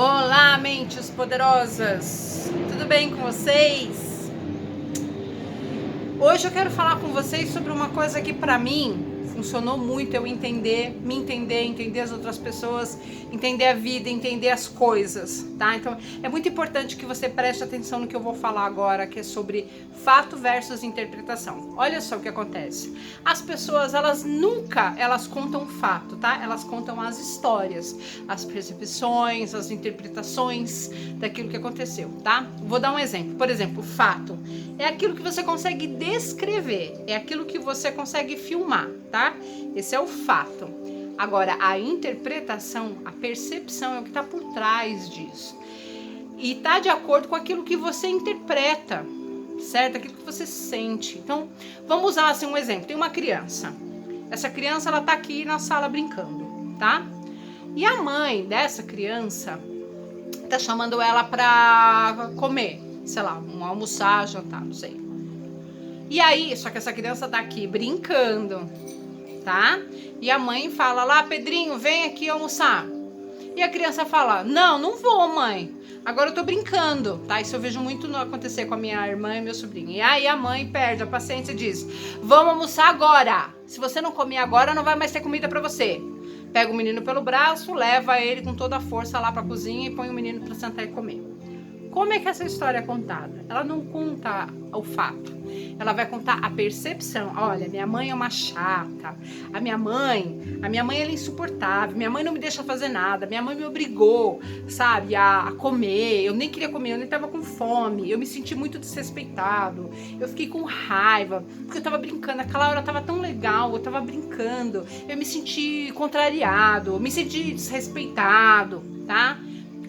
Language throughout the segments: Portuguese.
Olá, mentes poderosas! Tudo bem com vocês? Hoje eu quero falar com vocês sobre uma coisa que pra mim funcionou muito, eu entender, me entender, entender as outras pessoas, entender a vida, entender as coisas, tá? Então é muito importante que você preste atenção no que eu vou falar agora, que é sobre fato versus interpretação. Olha só o que acontece. As pessoas, elas contam fato, tá? Elas contam as histórias, as percepções, as interpretações daquilo que aconteceu, tá? Vou dar um exemplo. Por exemplo, fato é aquilo que você consegue descrever, é aquilo que você consegue filmar, tá? Esse é o fato. Agora, a interpretação, a percepção é o que está por trás disso. E tá de acordo com aquilo que você interpreta, certo? Aquilo que você sente. Então, vamos usar assim um exemplo. Tem uma criança. Essa criança, ela tá aqui na sala brincando, tá? E a mãe dessa criança tá chamando ela pra comer, sei lá, almoçar, jantar, não sei. E aí, só que essa criança tá aqui brincando, tá? E a mãe fala lá, Pedrinho, vem aqui almoçar. E a criança fala, não vou, mãe. Agora eu tô brincando, tá? Isso eu vejo muito acontecer com a minha irmã e meu sobrinho. E aí a mãe perde a paciência e diz, vamos almoçar agora. Se você não comer agora, não vai mais ter comida pra você. Pega o menino pelo braço, leva ele com toda a força lá pra cozinha e põe o menino pra sentar e comer. Como é que essa história é contada? Ela não conta o fato, ela vai contar a percepção. Olha, minha mãe é uma chata, a minha mãe ela é insuportável, minha mãe não me deixa fazer nada, minha mãe me obrigou, sabe, a comer, eu nem queria comer, eu nem tava com fome, eu me senti muito desrespeitado, eu fiquei com raiva, porque eu tava brincando, aquela hora tava tão legal, eu tava brincando, eu me senti contrariado, eu me senti desrespeitado, tá?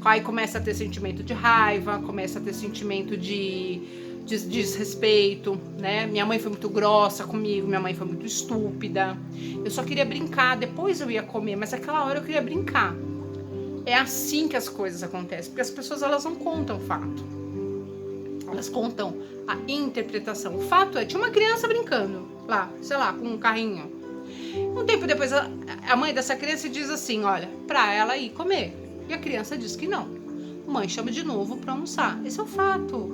Aí começa a ter sentimento de raiva, começa a ter sentimento de desrespeito, né? Minha mãe foi muito grossa comigo, minha mãe foi muito estúpida. Eu só queria brincar, depois eu ia comer, mas aquela hora eu queria brincar. É assim que as coisas acontecem, porque as pessoas, elas não contam o fato. Elas contam a interpretação. O fato é, tinha uma criança brincando lá, sei lá, com um carrinho. Um tempo depois, a mãe dessa criança diz assim, olha, pra ela ir comer. E a criança diz que não. Mãe chama de novo para almoçar. Esse é o fato.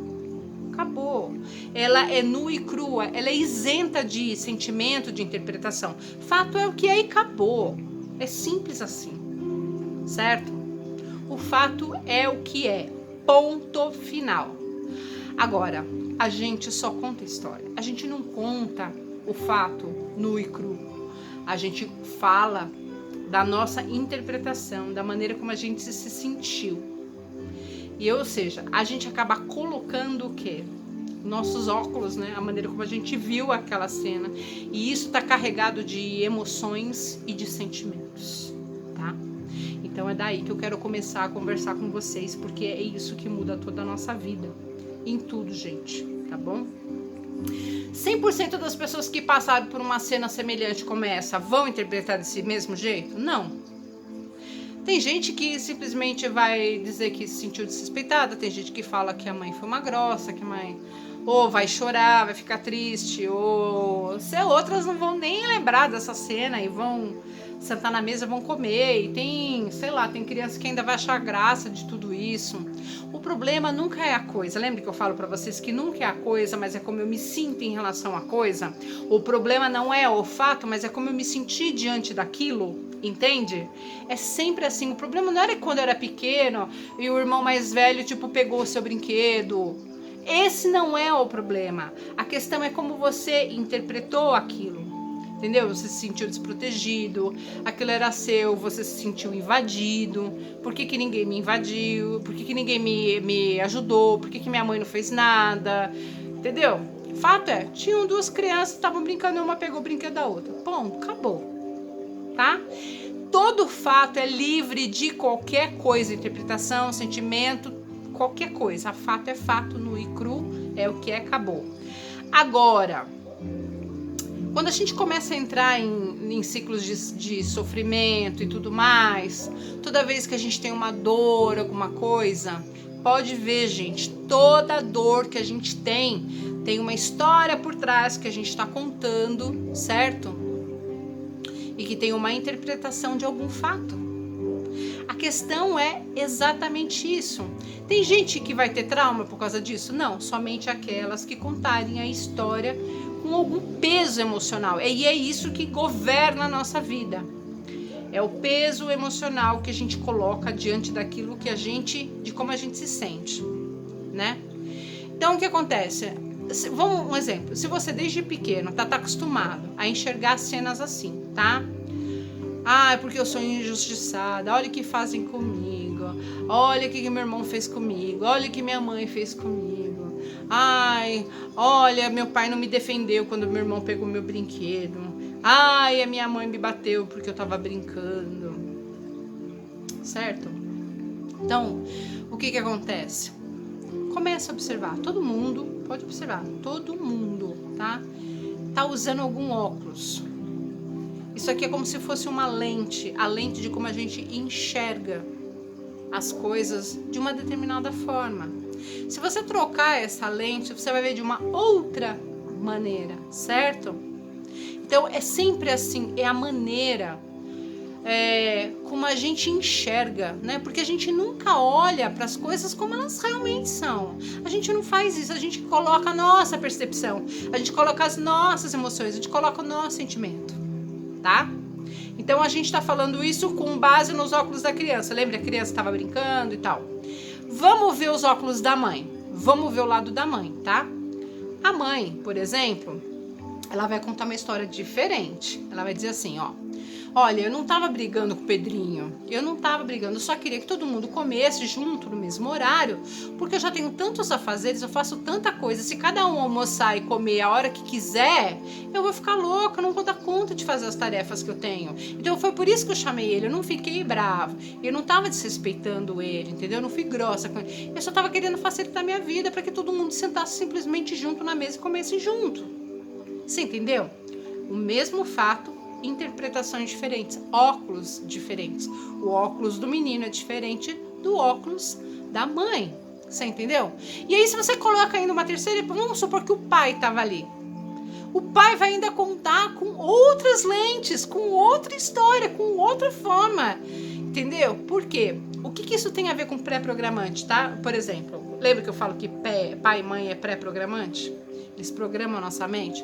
Acabou. Ela é nua e crua. Ela é isenta de sentimento, de interpretação. Fato é o que é e acabou. É simples assim. Certo? O fato é o que é. Ponto final. Agora, a gente só conta história. A gente não conta o fato nu e cru. A gente fala da nossa interpretação, da maneira como a gente se sentiu. E ou seja, a gente acaba colocando o quê? Nossos óculos, né? A maneira como a gente viu aquela cena. E isso tá carregado de emoções e de sentimentos, tá? Então é daí que eu quero começar a conversar com vocês, porque é isso que muda toda a nossa vida. Em tudo, gente, tá bom? 100% das pessoas que passaram por uma cena semelhante como essa vão interpretar desse mesmo jeito? Não. Tem gente que simplesmente vai dizer que se sentiu desrespeitada, tem gente que fala que a mãe foi uma grossa, que a mãe ou vai chorar, vai ficar triste, ou se outras não vão nem lembrar dessa cena e vão sentar na mesa, vão comer, e tem, sei lá, tem criança que ainda vai achar graça de tudo isso. O problema nunca é a coisa. Lembra que eu falo pra vocês que nunca é a coisa, mas é como eu me sinto em relação à coisa? O problema não é o fato, mas é como eu me senti diante daquilo, entende? É sempre assim. O problema não era quando eu era pequeno e o irmão mais velho, tipo, pegou o seu brinquedo. Esse não é o problema. A questão é como você interpretou aquilo. Entendeu? Você se sentiu desprotegido, aquilo era seu, você se sentiu invadido. Por que ninguém me invadiu? Por que ninguém me ajudou? Por que minha mãe não fez nada? Entendeu? Fato é, tinham duas crianças, estavam brincando e uma pegou o brinquedo da outra. Bom, acabou. Tá? Todo fato é livre de qualquer coisa, interpretação, sentimento, qualquer coisa. Fato é fato, nu e cru, é o que é, acabou. Agora, quando a gente começa a entrar em ciclos de sofrimento e tudo mais, toda vez que a gente tem uma dor, alguma coisa, pode ver, gente, toda dor que a gente tem uma história por trás que a gente está contando, certo? E que tem uma interpretação de algum fato. A questão é exatamente isso. Tem gente que vai ter trauma por causa disso? Não, somente aquelas que contarem a história com algum peso emocional. E é isso que governa a nossa vida. É o peso emocional que a gente coloca diante daquilo que de como a gente se sente, né? Então, o que acontece? Vamos um exemplo. Se você desde pequeno tá acostumado a enxergar cenas assim, tá? É porque eu sou injustiçada. Olha o que fazem comigo. Olha o que meu irmão fez comigo. Olha o que minha mãe fez comigo. Olha, meu pai não me defendeu quando meu irmão pegou meu brinquedo. A minha mãe me bateu porque eu tava brincando. Certo? Então, o que acontece? Começa a observar. Todo mundo, pode observar, todo mundo, tá usando algum óculos. Isso aqui é como se fosse uma lente, a lente de como a gente enxerga as coisas de uma determinada forma. Se você trocar essa lente, você vai ver de uma outra maneira, certo? Então é sempre assim, é a maneira como a gente enxerga, né? Porque a gente nunca olha para as coisas como elas realmente são. A gente não faz isso, a gente coloca a nossa percepção, a gente coloca as nossas emoções, a gente coloca o nosso sentimento, tá? Então a gente tá falando isso com base nos óculos da criança. Lembra? A criança estava brincando e tal. Vamos ver os óculos da mãe. Vamos ver o lado da mãe, tá? A mãe, por exemplo, ela vai contar uma história diferente. Ela vai dizer assim, olha, eu não tava brigando com o Pedrinho, eu só queria que todo mundo comesse junto no mesmo horário, porque eu já tenho tantos afazeres, eu faço tanta coisa, se cada um almoçar e comer a hora que quiser, eu vou ficar louca, eu não vou dar conta de fazer as tarefas que eu tenho. Então foi por isso que eu chamei ele, eu não fiquei brava, eu não tava desrespeitando ele, entendeu? Eu não fui grossa com ele, eu só tava querendo facilitar a minha vida para que todo mundo sentasse simplesmente junto na mesa e comesse junto. Você entendeu? O mesmo fato, interpretações diferentes, óculos diferentes. O óculos do menino é diferente do óculos da mãe. Você entendeu? E aí, se você coloca ainda uma terceira, vamos supor que o pai estava ali. O pai vai ainda contar com outras lentes, com outra história, com outra forma. Entendeu? Por quê? O que isso tem a ver com pré-programante, tá? Por exemplo, lembra que eu falo que pai e mãe é pré-programante? Eles programam a nossa mente.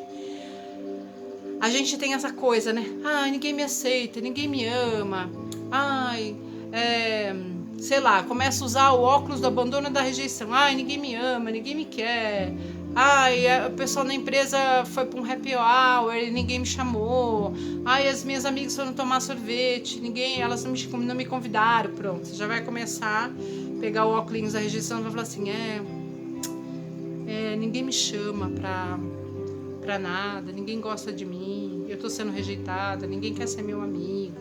A gente tem essa coisa, né? Ninguém me aceita, ninguém me ama. Sei lá, começa a usar o óculos do abandono e da rejeição. Ninguém me ama, ninguém me quer. O pessoal na empresa foi para um happy hour, ninguém me chamou. As minhas amigas foram tomar sorvete, elas não me convidaram. Pronto, você já vai começar a pegar o óculos da rejeição e vai falar assim, ninguém me chama pra nada, ninguém gosta de mim, eu tô sendo rejeitada, ninguém quer ser meu amigo.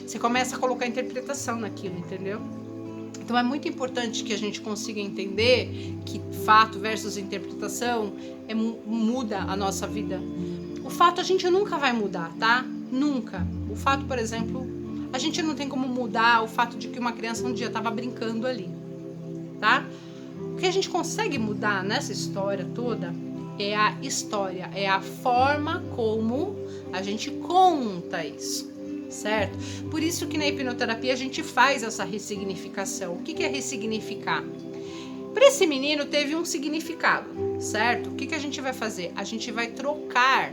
Você começa a colocar interpretação naquilo, entendeu? Então é muito importante que a gente consiga entender que fato versus interpretação muda a nossa vida. O fato a gente nunca vai mudar, tá? Nunca. O fato, por exemplo, a gente não tem como mudar o fato de que uma criança um dia estava brincando ali, tá? O que a gente consegue mudar nessa história toda é a história, é a forma como a gente conta isso, certo? Por isso que na hipnoterapia a gente faz essa ressignificação. O que é ressignificar? Para esse menino teve um significado, certo? O que a gente vai fazer? A gente vai trocar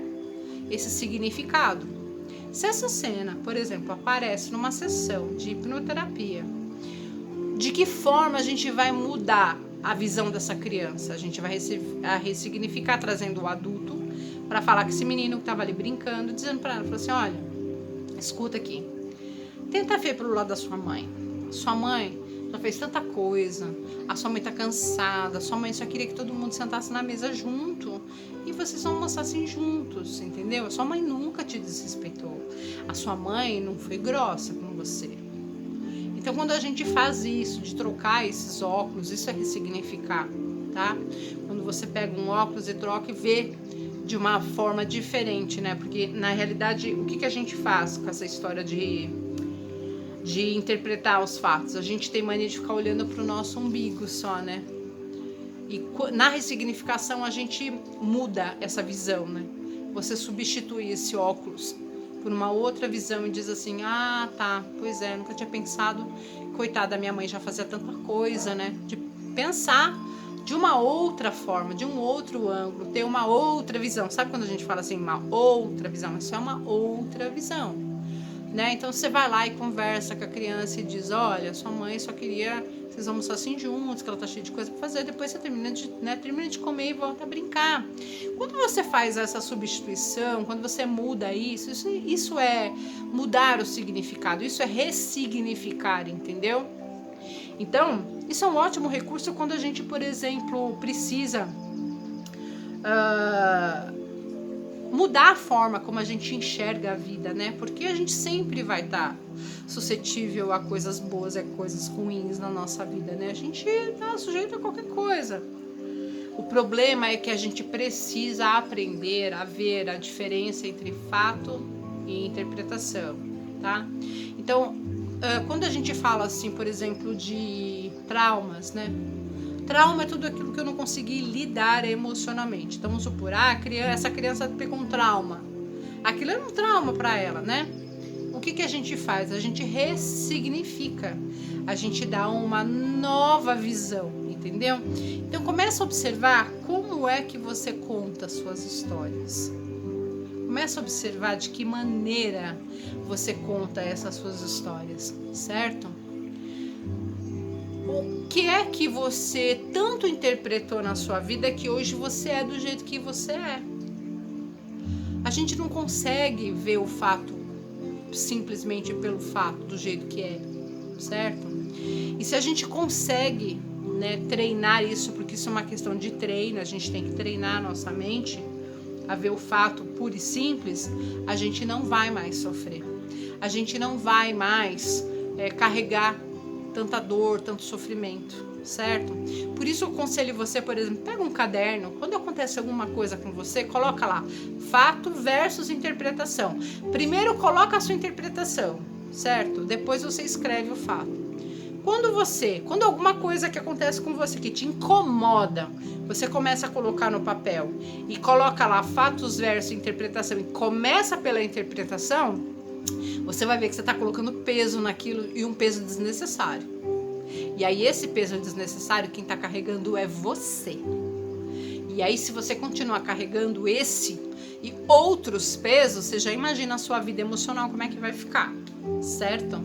esse significado. Se essa cena, por exemplo, aparece numa sessão de hipnoterapia, de que forma a gente vai mudar a visão dessa criança? A gente vai ressignificar, trazendo o adulto para falar que esse menino que estava ali brincando, dizendo para ela, falou assim, olha, escuta aqui, tenta ver pelo lado da sua mãe. Sua mãe já fez tanta coisa, a sua mãe tá cansada, a sua mãe só queria que todo mundo sentasse na mesa junto e vocês almoçassem juntos, entendeu? A sua mãe nunca te desrespeitou, a sua mãe não foi grossa com você. Então, quando a gente faz isso, de trocar esses óculos, isso é ressignificar, tá? Quando você pega um óculos e troca e vê de uma forma diferente, né? Porque, na realidade, o que a gente faz com essa história de interpretar os fatos? A gente tem mania de ficar olhando pro nosso umbigo só, né? E na ressignificação, a gente muda essa visão, né? Você substitui esse óculos por uma outra visão e diz assim, ah, tá, pois é, nunca tinha pensado, coitada, minha mãe já fazia tanta coisa, né? De pensar de uma outra forma, de um outro ângulo, ter uma outra visão. Sabe quando a gente fala assim, uma outra visão? Isso é uma outra visão, né? Então você vai lá e conversa com a criança e diz, olha, sua mãe só queria vocês almoçar assim juntos, que ela tá cheia de coisa pra fazer, depois você termina de comer e volta a brincar. Quando você faz essa substituição, quando você muda isso é mudar o significado, isso é ressignificar, entendeu? Então, isso é um ótimo recurso quando a gente, por exemplo, precisa mudar a forma como a gente enxerga a vida, né? Porque a gente sempre vai estar suscetível a coisas boas e a coisas ruins na nossa vida, né? A gente tá sujeito a qualquer coisa. O problema é que a gente precisa aprender a ver a diferença entre fato e interpretação, tá? Então, quando a gente fala assim, por exemplo, de traumas, né? Trauma é tudo aquilo que eu não consegui lidar emocionalmente. Então, vamos supor, essa criança pegou um trauma. Aquilo é um trauma para ela, né? O que a gente faz? A gente ressignifica. A gente dá uma nova visão, entendeu? Então, começa a observar como é que você conta suas histórias. Começa a observar de que maneira você conta essas suas histórias, certo? O que é que você tanto interpretou na sua vida que hoje você é do jeito que você é? A gente não consegue ver o fato simplesmente pelo fato, do jeito que é, certo? E se a gente consegue, né, treinar isso, porque isso é uma questão de treino, a gente tem que treinar a nossa mente a ver o fato puro e simples, a gente não vai mais sofrer. A gente não vai mais carregar tanta dor, tanto sofrimento, certo? Por isso eu aconselho você, por exemplo, pega um caderno, quando acontece alguma coisa com você, coloca lá, fato versus interpretação. Primeiro coloca a sua interpretação, certo? Depois você escreve o fato. Quando alguma coisa que acontece com você que te incomoda, você começa a colocar no papel e coloca lá fatos versus interpretação e começa pela interpretação, você vai ver que você está colocando peso naquilo e um peso desnecessário. E aí esse peso desnecessário, quem está carregando é você. E aí se você continuar carregando esse e outros pesos, você já imagina a sua vida emocional como é que vai ficar, certo?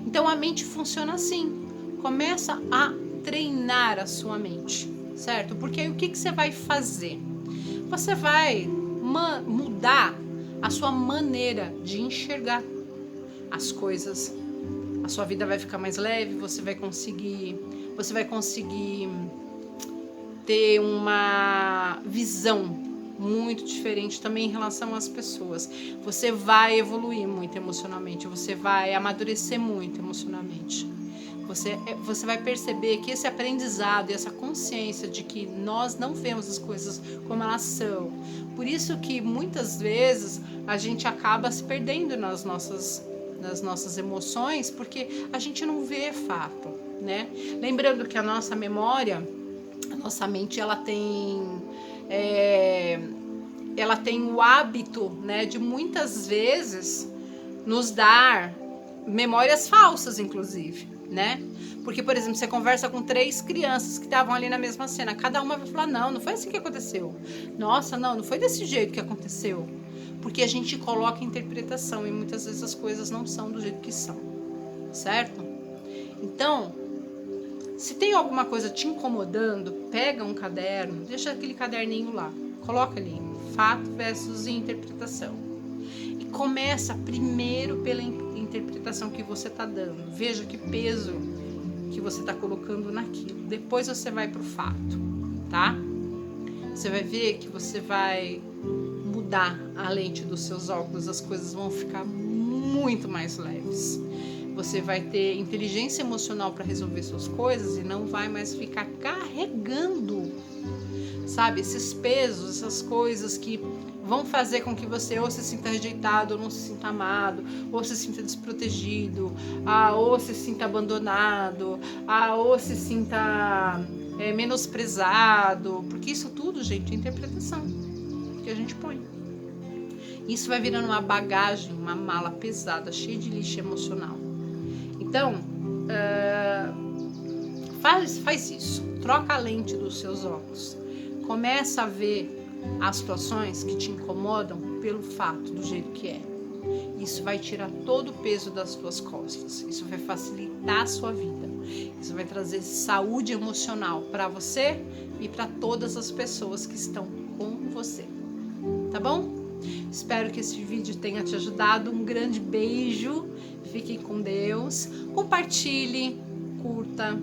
Então a mente funciona assim. Começa a treinar a sua mente, certo? Porque aí o que você vai fazer? Você vai mudar a sua maneira de enxergar as coisas. A sua vida vai ficar mais leve, você vai conseguir ter uma visão muito diferente também em relação às pessoas. Você vai evoluir muito emocionalmente, você vai amadurecer muito emocionalmente. Você vai perceber que esse aprendizado e essa consciência de que nós não vemos as coisas como elas são. Por isso que muitas vezes a gente acaba se perdendo nas nossas emoções, porque a gente não vê fato, né? Lembrando que a nossa memória, a nossa mente, ela tem o hábito, né, de muitas vezes nos dar memórias falsas, inclusive, né? Porque, por exemplo, você conversa com 3 crianças que estavam ali na mesma cena, cada uma vai falar, não foi assim que aconteceu. Nossa, não foi desse jeito que aconteceu. Porque a gente coloca interpretação e muitas vezes as coisas não são do jeito que são, certo? Então, se tem alguma coisa te incomodando, pega um caderno, deixa aquele caderninho lá, coloca ali, fato versus interpretação. E começa primeiro pela interpretação que você está dando. Veja que peso que você está colocando naquilo. Depois você vai pro fato, tá? Você vai ver que você vai mudar a lente dos seus óculos, as coisas vão ficar muito mais leves. Você vai ter inteligência emocional para resolver suas coisas e não vai mais ficar carregando, sabe, esses pesos, essas coisas que vão fazer com que você ou se sinta rejeitado, ou não se sinta amado, ou se sinta desprotegido, ou se sinta abandonado, ou se sinta menosprezado, porque isso tudo, gente, é interpretação que a gente põe. Isso vai virando uma bagagem, uma mala pesada, cheia de lixo emocional. Então, faz isso. Troca a lente dos seus óculos. Começa a ver as situações que te incomodam pelo fato, do jeito que é. Isso vai tirar todo o peso das tuas costas. Isso vai facilitar a sua vida. Isso vai trazer saúde emocional para você e para todas as pessoas que estão com você. Tá bom? Espero que esse vídeo tenha te ajudado. Um grande beijo. Fiquem com Deus. Compartilhe, curta,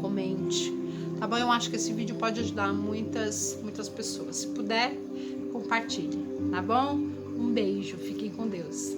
comente. Tá bom? Eu acho que esse vídeo pode ajudar muitas pessoas. Se puder, compartilhe. Tá bom? Um beijo. Fiquem com Deus.